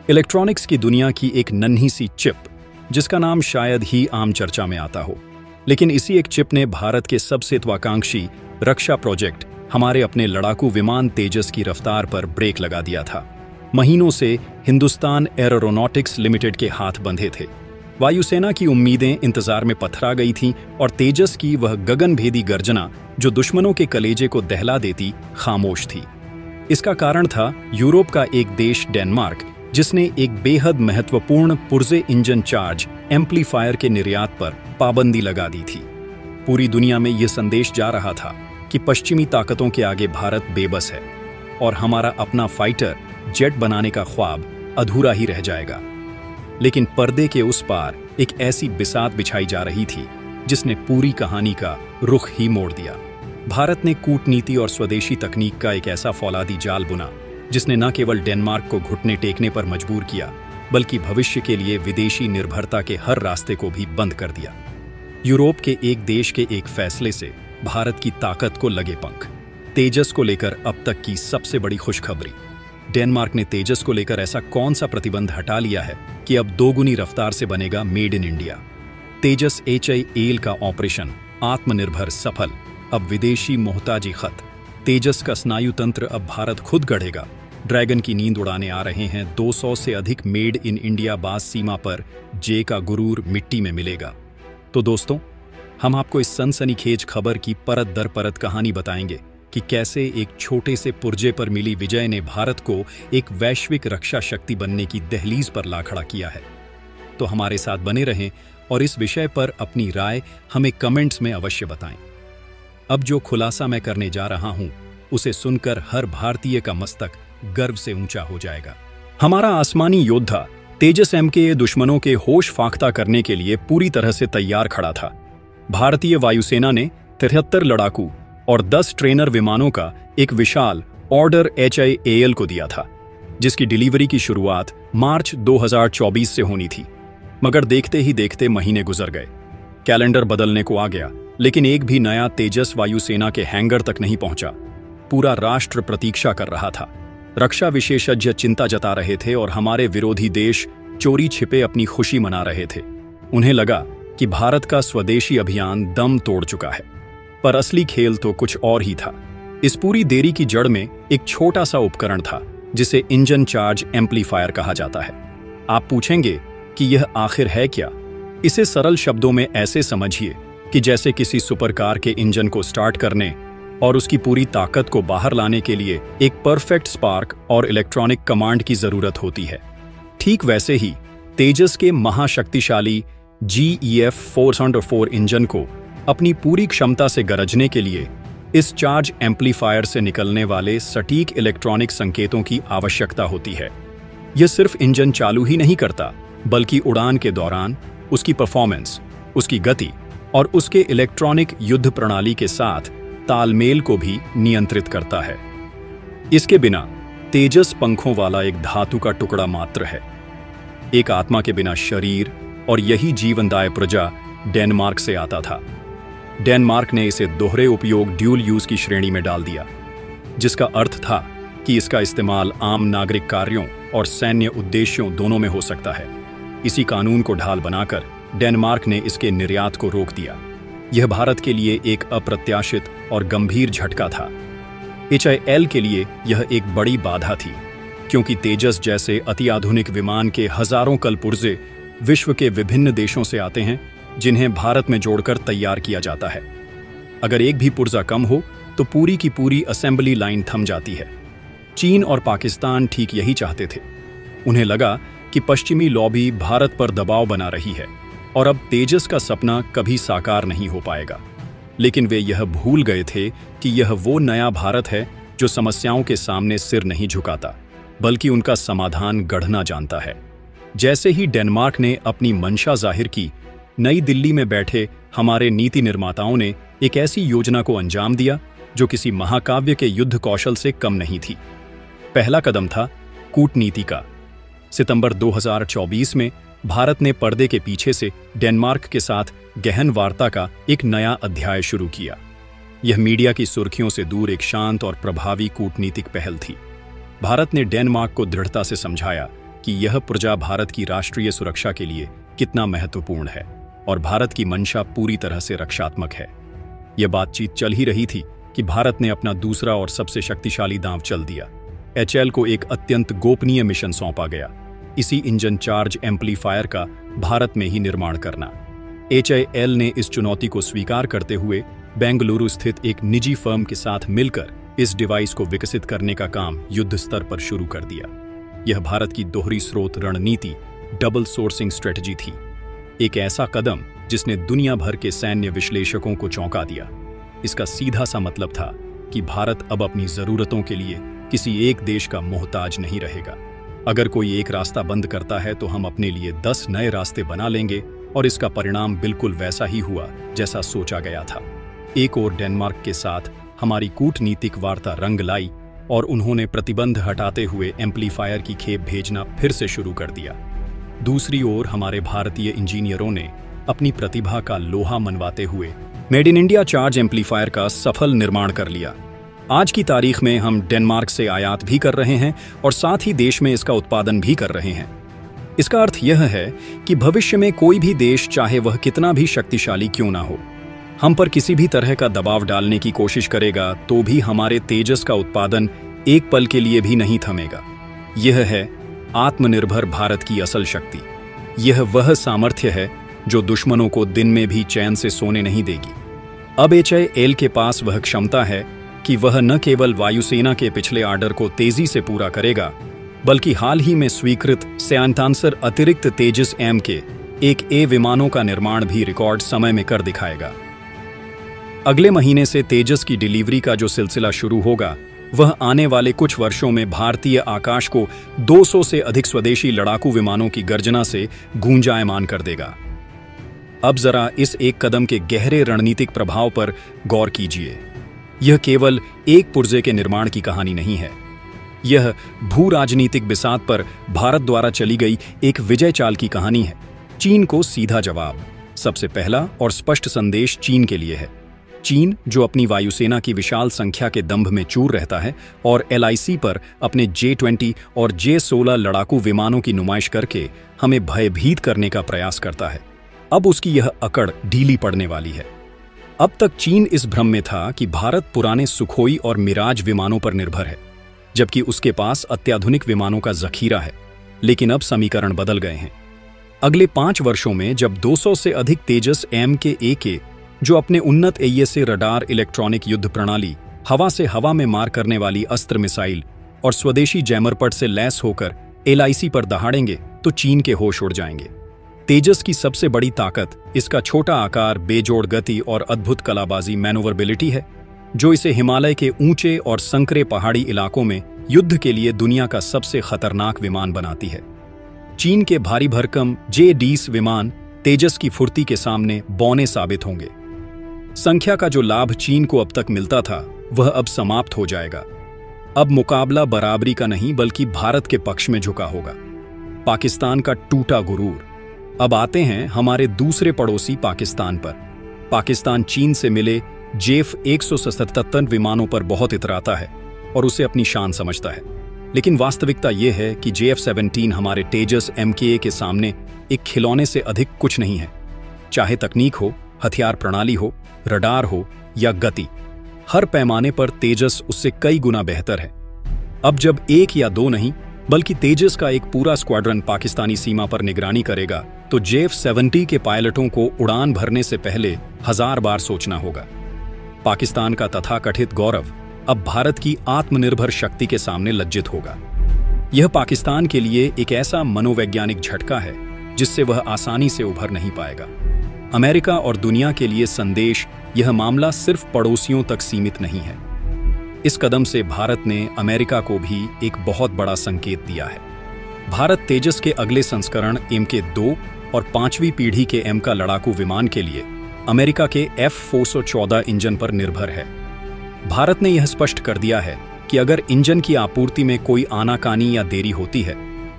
Electronics की दुनिया की एक नन्ही सी चिप, जिसका नाम शायद ही आम चर्चा में आता हो, लेकिन इसी एक चिप ने भारत के सबसे महत्वाकांक्षी रक्षा प्रोजेक्ट, हमारे अपने लड़ाकू विमान तेजस की रफ्तार पर ब्रेक लगा दिया था। महीनों से हिंदुस्तान एरोनॉटिक्स लिमिटेड के हाथ बंधे थे। वायुसेना की उम्मीदें इंतजार में पथरा गई थीं और तेजस की वह गगनभेदी गर्जना, जो दुश्मनों के कलेजे को दहला देती, खामोश थी। इसका कारण था यूरोप का एक देश डेनमार्क, जिसने एक बेहद महत्वपूर्ण पुर्जे इंजन चार्ज एम्पलीफायर के निर्यात पर पाबंदी लगा दी थी। पूरी दुनिया में यह संदेश जा रहा था कि पश्चिमी ताकतों के आगे भारत बेबस है और हमारा अपना फाइटर जेट बनाने का ख्वाब अधूरा ही रह जाएगा। लेकिन पर्दे के उस पार एक ऐसी बिसात बिछाई जा रही थी जिसने पूरी कहानी का रुख ही मोड़ दिया। भारत ने कूटनीति और स्वदेशी तकनीक का एक ऐसा फौलादी जाल बुना जिसने न केवल डेनमार्क को घुटने टेकने पर मजबूर किया, बल्कि भविष्य के लिए विदेशी निर्भरता के हर रास्ते को भी बंद कर दिया। यूरोप के एक देश के एक फैसले से भारत की ताकत को लगे पंख। तेजस को लेकर अब तक की सबसे बड़ी खुशखबरी। डेनमार्क ने तेजस को लेकर ऐसा कौन सा प्रतिबंध हटा लिया है कि अब दोगुनी रफ्तार से बनेगा made in India. Tejas HAL का ऑपरेशन आत्मनिर्भर सफल, अब विदेशी मोहताजी खत। तेजस का स्नायु तंत्र अब भारत खुद गढ़ेगा। ड्रैगन की नींद उड़ाने आ रहे हैं 200 से अधिक मेड इन इंडिया बास सीमा पर जे का गुरूर मिट्टी में मिलेगा। तो दोस्तों, हम आपको इस सनसनीखेज खबर की परत दर परत कहानी बताएंगे कि कैसे एक छोटे से पुर्जे पर मिली विजय ने भारत को एक वैश्विक रक्षा शक्ति बनने की दहलीज पर ला खड़ा किया है। तो हमारे साथ बने रहें और इस विषय पर अपनी राय हमें कमेंट्स में अवश्य बताएं। अब जो खुलासा मैं करने जा रहा हूं, उसे सुनकर हर भारतीय का मस्तक गर्व से ऊंचा हो जाएगा। हमारा आसमानी योद्धा तेजस MK दुश्मनों के होश फाख्ता करने के लिए पूरी तरह से तैयार खड़ा था। भारतीय वायुसेना ने 73 लड़ाकू और 10 ट्रेनर विमानों का एक विशाल ऑर्डर HAL को दिया था, जिसकी डिलीवरी की शुरुआत मार्च 2024 से होनी थी। मगर देखते ही देखते महीने गुजर गए। कैलेंडर बदलने को आ गया, लेकिन एक भी नया तेजस वायुसेना के हैंगर तक नहीं पहुंचा। पूरा राष्ट्र प्रतीक्षा कर रहा था। रक्षा विशेषज्ञ चिंता जता रहे थे और हमारे विरोधी देश चोरी छिपे अपनी खुशी मना रहे थे। उन्हें लगा कि भारत का स्वदेशी अभियान दम तोड़ चुका है। पर असली खेल तो कुछ और ही था। इस पूरी देरी की जड़ में एक छोटा सा उपकरण था, जिसे इंजन चार्ज एम्पलीफायर कहा जाता है। आप पूछेंगे कि यह आखिर है क्या? इसे सरल शब्दों में ऐसे समझिए कि जैसे किसी सुपरकार के इंजन को स्टार्ट करने और उसकी पूरी ताकत को बाहर लाने के लिए एक परफेक्ट स्पार्क और इलेक्ट्रॉनिक कमांड की जरूरत होती है। ठीक वैसे ही तेजस के महाशक्तिशाली GEF 404 इंजन को अपनी पूरी क्षमता से गरजने के लिए इस चार्ज एम्पलीफायर से निकलने वाले सटीक इलेक्ट्रॉनिक संकेतों की आवश्यकता होती है। यह सिर्फ इंजन चालू ही नहीं करता, बल्कि उड़ान के दौरान उसकी परफॉर्मेंस, उसकी गति और उसके इलेक्ट्रॉनिक युद्ध प्रणाली के साथ तालमेल को भी नियंत्रित करता है। इसके बिना तेजस पंखों वाला एक धातु का टुकड़ा मात्र है, एक आत्मा के बिना शरीर, और यही जीवनदायी प्रजा डेनमार्क से आता था। डेनमार्क ने इसे दोहरे उपयोग ड्यूल यूज की श्रेणी में डाल दिया, जिसका अर्थ था कि इसका इस्तेमाल आम नागरिक कार्यों और सैन्य उद्देश्यों दोनों में हो सकता है। इसी कानून को ढाल बनाकर डेनमार्क ने इसके निर्यात को रोक दिया। यह भारत के लिए एक अप्रत्याशित और गंभीर झटका था। HAL के लिए यह एक बड़ी बाधा थी, क्योंकि तेजस जैसे अतिआधुनिक विमान के हजारों कलपुर्जे विश्व के विभिन्न देशों से आते हैं, जिन्हें भारत में जोड़कर तैयार किया जाता है। अगर एक भी पुर्जा कम हो तो पूरी की पूरी असेंबली लाइन थम जाती है। चीन और पाकिस्तान ठीक यही चाहते थे। उन्हें लगा कि पश्चिमी लॉबी भारत पर दबाव बना रही है और अब तेजस का सपना कभी साकार नहीं हो पाएगा। लेकिन वे यह भूल गए थे कि यह वो नया भारत है जो समस्याओं के सामने सिर नहीं झुकाता, बल्कि उनका समाधान गढ़ना जानता है। जैसे ही डेनमार्क ने अपनी मंशा जाहिर की, नई दिल्ली में बैठे हमारे नीति निर्माताओं ने एक ऐसी योजना को अंजाम दिया जो किसी महाकाव्य के युद्ध कौशल से कम नहीं थी। पहला कदम था कूटनीति का। सितंबर 2024 में भारत ने पर्दे के पीछे से डेनमार्क के साथ गहन वार्ता का एक नया अध्याय शुरू किया। यह मीडिया की सुर्खियों से दूर एक शांत और प्रभावी कूटनीतिक पहल थी। भारत ने डेनमार्क को दृढ़ता से समझाया कि यह पुर्जा भारत की राष्ट्रीय सुरक्षा के लिए कितना महत्वपूर्ण है और भारत की मंशा पूरी तरह से रक्षात्मक है। यह बातचीत चल ही रही थी कि भारत ने अपना दूसरा और सबसे शक्तिशाली दांव चल दिया। HAL को एक अत्यंत गोपनीय मिशन सौंपा गया, इसी इंजन चार्ज एम्पलीफायर का भारत में ही निर्माण करना। HAL ने इस चुनौती को स्वीकार करते हुए बेंगलुरु स्थित एक निजी फर्म के साथ मिलकर इस डिवाइस को विकसित करने का काम युद्ध स्तर पर शुरू कर दिया। यह भारत की दोहरी स्रोत रणनीति, डबल सोर्सिंग स्ट्रेटजी थी, एक ऐसा कदम जिसने दुनिया भर के सैन्य विश्लेषकों को चौंका दिया। इसका सीधा सा मतलब था कि भारत अब अपनी जरूरतों के लिए किसी एक देश का मोहताज नहीं रहेगा। अगर कोई एक रास्ता बंद करता है तो हम अपने लिए 10 नए रास्ते बना लेंगे, और इसका परिणाम बिल्कुल वैसा ही हुआ जैसा सोचा गया था। एक ओर डेनमार्क के साथ हमारी कूटनीतिक वार्ता रंग लाई और उन्होंने प्रतिबंध हटाते हुए एम्पलीफायर की खेप भेजना फिर से शुरू कर दिया। दूसरी ओर हमारे भारतीय इंजीनियरों ने अपनी प्रतिभा का लोहा मनवाते हुए made in India charge amplifier का सफल निर्माण कर लिया। आज की तारीख में हम डेनमार्क से आयात भी कर रहे हैं और साथ ही देश में इसका उत्पादन भी कर रहे हैं। इसका अर्थ यह है कि भविष्य में कोई भी देश, चाहे वह कितना भी शक्तिशाली क्यों ना हो, हम पर किसी भी तरह का दबाव डालने की कोशिश करेगा तो भी हमारे तेजस का उत्पादन एक पल के लिए भी नहीं थमेगा। यह है आत्मनिर्भर भारत की असल शक्ति। यह वह सामर्थ्य है जो दुश्मनों को दिन में भी चैन से सोने नहीं देगी। अब HAL के पास वह क्षमता है कि वह न केवल वायुसेना के पिछले आर्डर को तेजी से पूरा करेगा, बल्कि हाल ही में स्वीकृत सैन्यास्त्र अतिरिक्त तेजस M के एक A विमानों का निर्माण भी रिकॉर्ड समय में कर दिखाएगा। अगले महीने से तेजस की डिलीवरी का जो सिलसिला शुरू होगा, वह आने वाले कुछ वर्षों में भारतीय आकाश को 200 से अधिक स्वदेशी लड़ाकू विमानों की गर्जना से गूंजायमान कर देगा। अब जरा इस एक कदम के गहरे रणनीतिक प्रभाव पर गौर कीजिए। यह केवल एक पुर्जे के निर्माण की कहानी नहीं है, यह भू राजनीतिक बिसात पर भारत द्वारा चली गई एक विजय चाल की कहानी है। चीन को सीधा जवाब। सबसे पहला और स्पष्ट संदेश चीन के लिए है। चीन, जो अपनी वायुसेना की विशाल संख्या के दंभ में चूर रहता है और LIC पर अपने J-20 और J-16 लड़ाकू विमानों की नुमाइश करके हमें भयभीत करने का प्रयास करता है, अब उसकी यह अकड़ ढीली पड़ने वाली है। अब तक चीन इस भ्रम में था कि भारत पुराने सुखोई और मिराज विमानों पर निर्भर है, जबकि उसके पास अत्याधुनिक विमानों का जखीरा है। लेकिन अब समीकरण बदल गए हैं। अगले 5 वर्षों में जब 200 से अधिक तेजस MK-A जो अपने उन्नत AESA रडार इलेक्ट्रॉनिक युद्ध प्रणाली, हवा से हवा में मार करने वाली अस्त्र मिसाइल और स्वदेशी जैमरपट से लैस होकर LIC पर दहाड़ेंगे, तो चीन के होश उड़ जाएंगे। तेजस की सबसे बड़ी ताकत इसका छोटा आकार, बेजोड़ गति और अद्भुत कलाबाजी मैनोवरबिलिटी है, जो इसे हिमालय के ऊंचे और संकरे पहाड़ी इलाकों में युद्ध के लिए दुनिया का सबसे खतरनाक विमान बनाती है। चीन के भारी भरकम J-20 विमान तेजस की फुर्ती के सामने बौने साबित होंगे। संख्या का जो लाभ चीन को अब तक मिलता था, वह अब समाप्त हो जाएगा। अब मुकाबला बराबरी का नहीं बल्कि भारत के पक्ष में झुका होगा। पाकिस्तान का टूटा गुरूर। अब आते हैं हमारे दूसरे पड़ोसी पाकिस्तान पर। पाकिस्तान चीन से मिले J-177 विमानों पर बहुत इतराता है और उसे अपनी शान समझता है, लेकिन वास्तविकता यह है कि J-17 हमारे तेजस MK-A के सामने एक खिलौने से अधिक कुछ नहीं है। चाहे तकनीक हो, हथियार प्रणाली हो, रडार हो या गति, हर पैमाने पर तेजस उससे कई गुना बेहतर है। अब जब 1 या 2 नहीं बल्कि तेजस का एक पूरा स्क्वाड्रन पाकिस्तानी सीमा पर निगरानी करेगा, तो J-70 के पायलटों को उड़ान भरने से पहले 1000 बार सोचना होगा। पाकिस्तान का तथाकथित गौरव अब भारत की आत्मनिर्भर शक्ति के सामने लज्जित होगा। यह पाकिस्तान के लिए एक ऐसा मनोवैज्ञानिक झटका है जिससे वह आसानी से उभर नहीं पाएगा। अमेरिका और दुनिया के लिए संदेश, यह मामला सिर्फ पड़ोसियों तक सीमित नहीं है। इस कदम से भारत ने अमेरिका को भी एक बहुत बड़ा संकेत दिया है। भारत तेजस के अगले संस्करण MK-2 और 5वीं पीढ़ी के M का लड़ाकू विमान के लिए अमेरिका के F-414 इंजन पर निर्भर है। भारत ने यह स्पष्ट कर दिया है कि अगर इंजन की आपूर्ति में कोई आनाकानी या देरी होती है,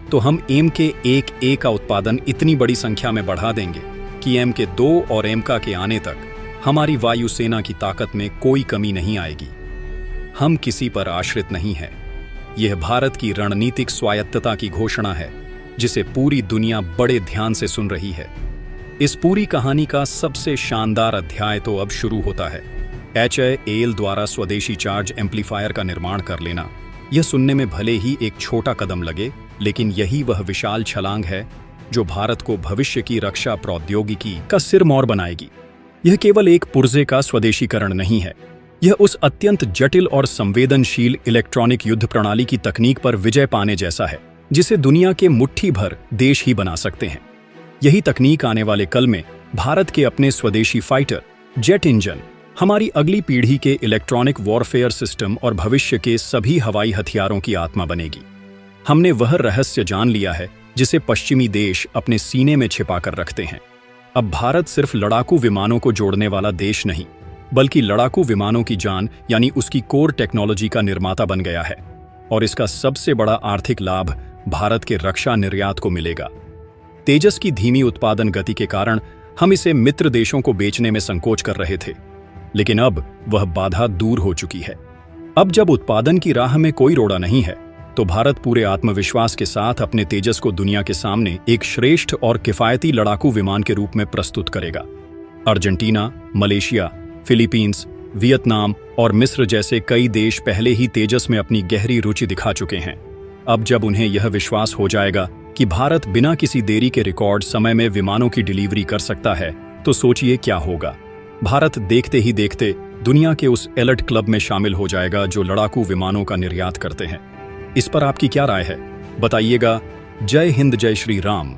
तो हम MK-1A का उत्पादन इतनी बड़ी संख्या में बढ़ा देंगे कि MK-2 और MK के आने तक हमारी वायुसेना की ताकत में कोई कमी नहीं आएगी। हम किसी पर आश्रित नहीं हैं। यह भारत की रणनीतिक स्वायत्तता की घोषणा है जिसे पूरी दुनिया बड़े ध्यान से सुन रही है। इस पूरी कहानी का सबसे शानदार अध्याय तो अब शुरू होता है। HAL द्वारा स्वदेशी चार्ज एम्पलीफायर का निर्माण कर लेना, यह सुनने में भले ही एक छोटा कदम लगे, लेकिन यही वह विशाल छलांग है जो भारत को भविष्य की रक्षा प्रौद्योगिकी का सिरमौर बनाएगी। यह केवल एक पुर्जे का स्वदेशीकरण नहीं है, यह उस अत्यंत जटिल और संवेदनशील इलेक्ट्रॉनिक युद्ध प्रणाली की तकनीक पर विजय पाने जैसा है जिसे दुनिया के मुट्ठी भर देश ही बना सकते हैं। यही तकनीक आने वाले कल में भारत के अपने स्वदेशी फाइटर जेट इंजन, हमारी अगली पीढ़ी के इलेक्ट्रॉनिक वॉरफेयर सिस्टम और भविष्य के सभी हवाई हथियारों की आत्मा बनेगी। हमने वह रहस्य जान लिया है जिसे पश्चिमी देश अपने सीने में छिपा कर रखते हैं। अब भारत सिर्फ लड़ाकू विमानों को जोड़ने वाला देश नहीं, बल्कि लड़ाकू विमानों की जान यानी उसकी कोर टेक्नोलॉजी का निर्माता बन गया है। और इसका सबसे बड़ा आर्थिक लाभ भारत के रक्षा निर्यात को मिलेगा। तेजस की धीमी उत्पादन गति के कारण हम इसे मित्र देशों को बेचने में संकोच कर रहे थे, लेकिन अब वह बाधा दूर हो चुकी है। अब जब उत्पादन की राह में कोई रोड़ा नहीं है, तो भारत पूरे आत्मविश्वास के साथ अपने तेजस को दुनिया के सामने एक श्रेष्ठ और किफायती लड़ाकू विमान के रूप में प्रस्तुत करेगा। अर्जेंटीना, मलेशिया, फिलीपींस, वियतनाम और मिस्र जैसे कई देश पहले ही तेजस में अपनी गहरी रुचि दिखा चुके हैं। अब जब उन्हें यह विश्वास हो जाएगा कि भारत बिना किसी देरी के रिकॉर्ड समय में विमानों की डिलीवरी कर सकता है, तो सोचिए क्या होगा। भारत देखते ही देखते दुनिया के उस एलिट क्लब में शामिल हो जाएगा जो लड़ाकू विमानों का निर्यात करते हैं। इस पर आपकी क्या राय है? बताइएगा। जय हिंद, जय श्री राम।